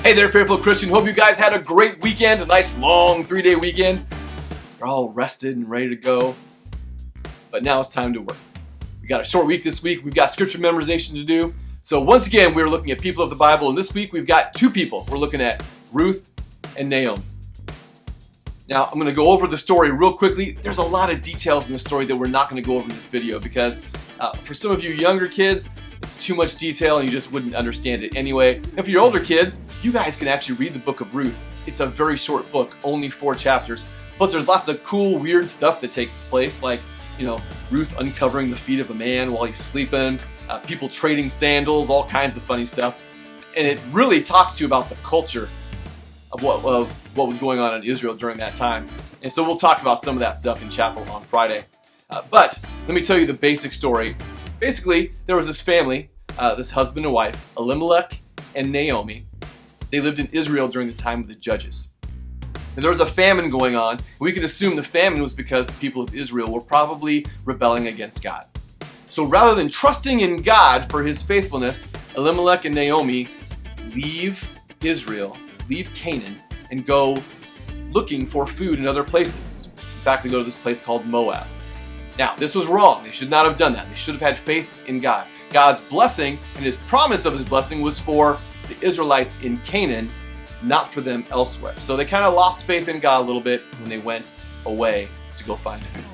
Hey there, faithful Christian. Hope you guys had a great weekend, a nice long 3-day weekend. You're all rested and ready to go. But now it's time to work. We got a short week this week. We've got scripture memorization to do. So once again, we're looking at people of the Bible. And this week, we've got two people. We're looking at Ruth and Naomi. Now, I'm going to go over the story real quickly. There's a lot of details in the story that we're not going to go over in this video because for some of you younger kids, it's too much detail and you just wouldn't understand it anyway. And for your older kids, you guys can actually read the book of Ruth. It's a very short book, only 4 chapters. Plus, there's lots of cool, weird stuff that takes place, like, Ruth uncovering the feet of a man while he's sleeping, people trading sandals, all kinds of funny stuff. And it really talks to you about the culture of what was going on in Israel during that time. And so we'll talk about some of that stuff in chapel on Friday. But let me tell you the basic story. Basically, there was this family, this husband and wife, Elimelech and Naomi. They lived in Israel during the time of the Judges. And there was a famine going on. We can assume the famine was because the people of Israel were probably rebelling against God. So rather than trusting in God for his faithfulness, Elimelech and Naomi leave Israel, leave Canaan, and go looking for food in other places. In fact, they go to this place called Moab. Now, this was wrong. They should not have done that. They should have had faith in God. God's blessing and his promise of his blessing was for the Israelites in Canaan, not for them elsewhere. So they kind of lost faith in God a little bit when they went away to go find food.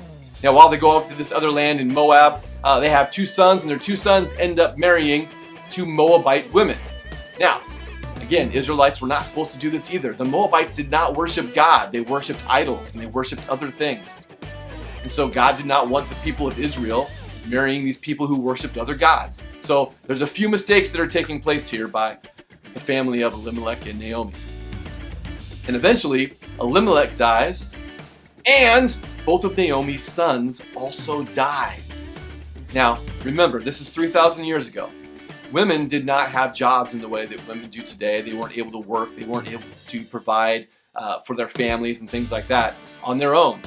Now, while they go up to this other land in Moab, they have 2 sons, and their 2 sons end up marrying 2 Moabite women. Now, again, Israelites were not supposed to do this either. The Moabites did not worship God. They worshiped idols, and they worshiped other things. And so God did not want the people of Israel marrying these people who worshiped other gods. So there's a few mistakes that are taking place here by the family of Elimelech and Naomi. And eventually, Elimelech dies, and both of Naomi's sons also die. Now, remember, this is 3,000 years ago. Women did not have jobs in the way that women do today. They weren't able to work. They weren't able to provide for their families and things like that on their own.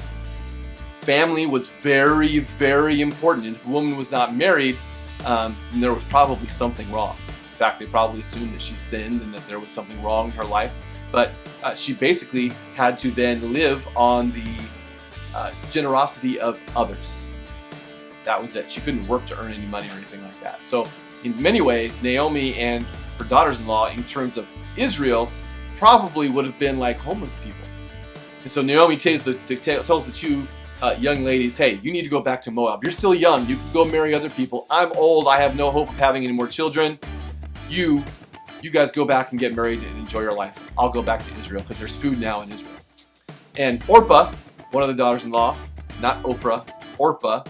Family was very, very important. And if a woman was not married, then there was probably something wrong. In fact, they probably assumed that she sinned and that there was something wrong in her life. But she basically had to then live on the generosity of others. That was it. She couldn't work to earn any money or anything like that. So in many ways, Naomi and her daughters-in-law, in terms of Israel, probably would have been like homeless people. And so Naomi tells the 2 young ladies, hey, you need to go back to Moab. You're still young. You can go marry other people. I'm old. I have no hope of having any more children. You guys go back and get married and enjoy your life. I'll go back to Israel because there's food now in Israel. And Orpah, one of the daughters-in-law, not Oprah, Orpah,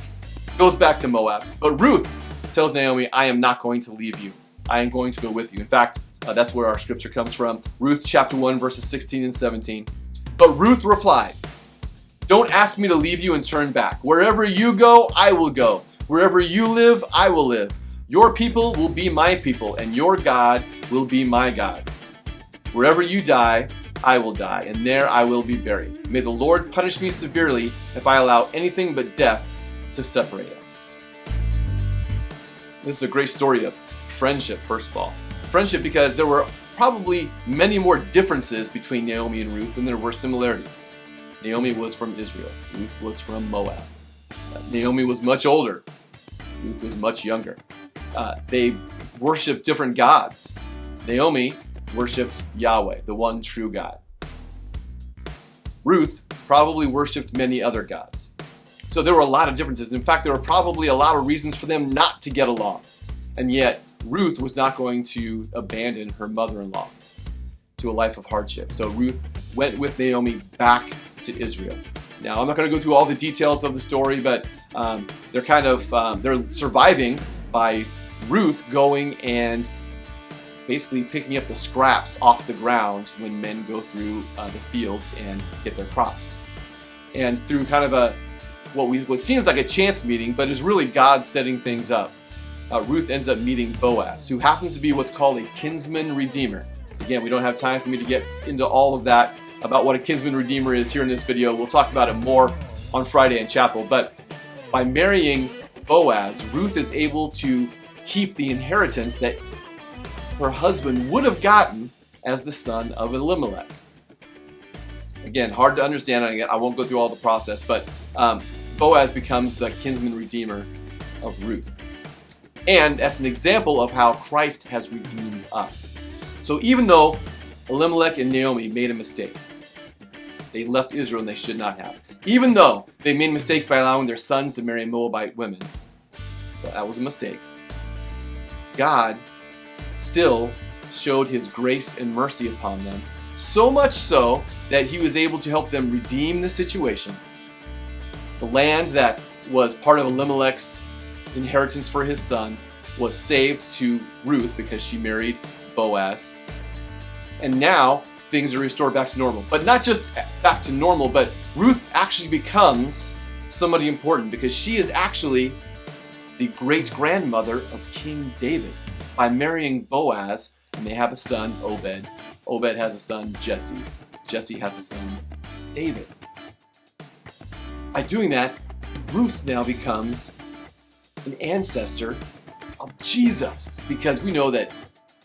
goes back to Moab. But Ruth tells Naomi, I am not going to leave you. I am going to go with you. In fact, that's where our scripture comes from. Ruth chapter 1, verses 16 and 17. But Ruth replied, don't ask me to leave you and turn back. Wherever you go, I will go. Wherever you live, I will live. Your people will be my people, and your God will be my God. Wherever you die, I will die, and there I will be buried. May the Lord punish me severely if I allow anything but death to separate us. This is a great story of friendship, first of all. Friendship because there were probably many more differences between Naomi and Ruth than there were similarities. Naomi was from Israel. Ruth was from Moab. Naomi was much older. Ruth was much younger. They worshiped different gods. Naomi worshipped Yahweh, the one true God. Ruth probably worshipped many other gods. So there were a lot of differences. In fact, there were probably a lot of reasons for them not to get along. And yet, Ruth was not going to abandon her mother-in-law to a life of hardship. So Ruth went with Naomi back to Israel. Now, I'm not going to go through all the details of the story, but they're surviving by Ruth going and basically picking up the scraps off the ground when men go through the fields and get their crops. And through kind of what seems like a chance meeting, but is really God setting things up, Ruth ends up meeting Boaz, who happens to be what's called a kinsman redeemer. Again, we don't have time for me to get into all of that about what a kinsman redeemer is here in this video. We'll talk about it more on Friday in chapel. But by marrying Boaz, Ruth is able to keep the inheritance that her husband would have gotten as the son of Elimelech. Again, hard to understand. I won't go through all the process, but Boaz becomes the kinsman redeemer of Ruth. And as an example of how Christ has redeemed us. So even though Elimelech and Naomi made a mistake, they left Israel and they should not have. Even though they made mistakes by allowing their sons to marry Moabite women, that was a mistake, God still showed his grace and mercy upon them, so much so that he was able to help them redeem the situation. The land that was part of Elimelech's inheritance for his son was saved to Ruth because she married Boaz. And now things are restored back to normal. But not just back to normal, but Ruth actually becomes somebody important because she is actually the great-grandmother of King David by marrying Boaz, and they have a son, Obed. Obed has a son, Jesse. Jesse has a son, David. By doing that, Ruth now becomes an ancestor of Jesus, because we know that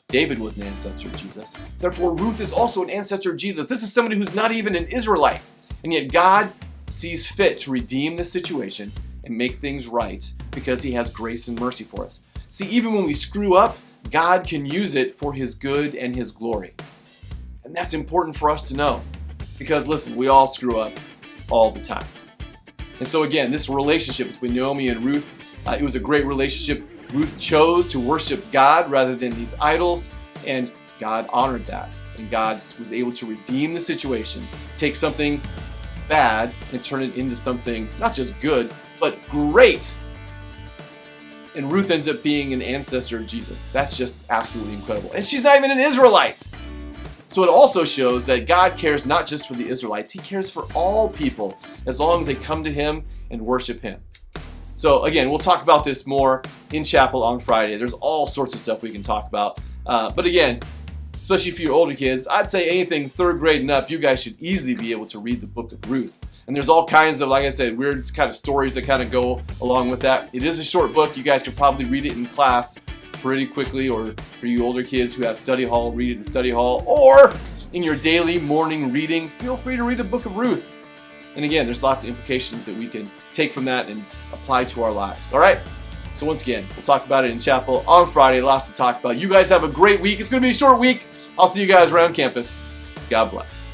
David was an ancestor of Jesus. Therefore, Ruth is also an ancestor of Jesus. This is somebody who's not even an Israelite. And yet God sees fit to redeem the situation and make things right because he has grace and mercy for us. See, even when we screw up, God can use it for his good and his glory. And that's important for us to know. Because listen, we all screw up all the time. And so again, this relationship between Naomi and Ruth, it was a great relationship. Ruth chose to worship God rather than these idols, and God honored that. And God was able to redeem the situation, take something bad and turn it into something not just good, but great. And Ruth ends up being an ancestor of Jesus. That's just absolutely incredible. And she's not even an Israelite. So it also shows that God cares not just for the Israelites, he cares for all people as long as they come to him and worship him. So again, we'll talk about this more in chapel on Friday. There's all sorts of stuff we can talk about. But again, especially for your older kids, I'd say anything third grade and up, you guys should easily be able to read the book of Ruth. And there's all kinds of, like I said, weird kind of stories that kind of go along with that. It is a short book. You guys could probably read it in class pretty quickly, or for you older kids who have study hall, read it in study hall, or in your daily morning reading, feel free to read the book of Ruth. And again, there's lots of implications that we can take from that and apply to our lives. All right? So once again, we'll talk about it in chapel on Friday. Lots to talk about. You guys have a great week. It's going to be a short week. I'll see you guys around campus. God bless.